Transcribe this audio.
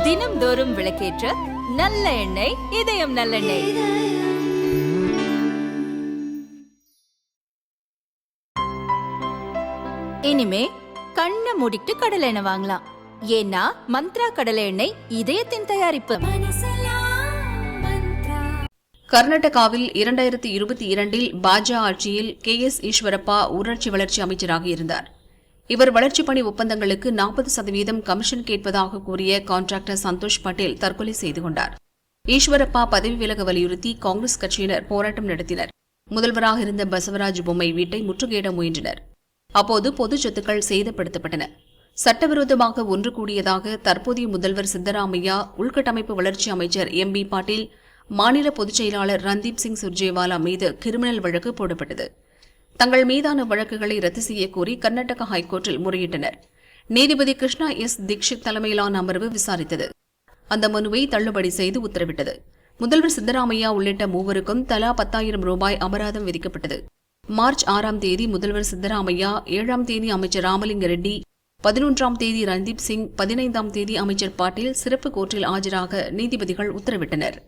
தினம்தோறும் விளக்கேற்ற நல்ல எண்ணெய் இதயம் நல்லெண்ணெய். இனிமே கண்ணை மூடிட்டு கடலை எண்ணெய் வாங்கலாம். ஏன்னா மந்த்ரா கடலை எண்ணெய் இதயத்தின் தயாரிப்பு. கர்நாடகாவில் 2022 பாஜக ஆட்சியில் KS ஈஸ்வரப்பா ஊராட்சி வளர்ச்சி அமைச்சராக இருந்தார். இவர் வளர்ச்சிப் பணி ஒப்பந்தங்களுக்கு 40% கமிஷன் கேட்பதாக கூறிய கான்ட்ராக்டர் சந்தோஷ் பட்டேல் தற்கொலை செய்து கொண்டார். ஈஸ்வரப்பா பதவி விலக வலியுறுத்தி காங்கிரஸ் கட்சியினர் போராட்டம் நடத்தினர். முதல்வராக இருந்த பசவராஜ் பொம்மை வீட்டை முற்றுகையிட முயன்றனர். அப்போது பொது சொத்துக்கள் சேதப்படுத்தப்பட்டன. சட்டவிரோதமாக ஒன்று கூடியதாக தற்போதைய முதல்வர் சித்தராமையா, உள்கட்டமைப்பு வளர்ச்சி அமைச்சர் MB பாட்டீல், மாநில பொதுச் செயலாளர் ரந்தீப் சிங் சுர்ஜேவாலா மீது கிரிமினல் வழக்கு போடப்பட்டது. தங்கள் மீதான வழக்குகளை ரத்து செய்யக்கோரி கர்நாடக ஹைகோர்ட்டில் முறையிட்டனர். நீதிபதி கிருஷ்ணா S. தீக்ஷித் தலைமையிலான அமர்வு விசாரித்தது. அந்த மனுவை தள்ளுபடி செய்து உத்தரவிட்டது. முதல்வர் சித்தராமையா உள்ளிட்ட மூவருக்கும் தலா 10,000 ரூபாய் அபராதம் விதிக்கப்பட்டது. மார்ச் 6ஆம் தேதி முதல்வர் சித்தராமையா, 7ஆம் தேதி அமைச்சர் ராமலிங்க ரெட்டி, 11ஆம் தேதி ரந்தீப் சிங், 15ஆம் தேதி அமைச்சர் பாட்டீல் சிறப்பு கோர்ட்டில் ஆஜராக நீதிபதிகள் உத்தரவிட்டனர்.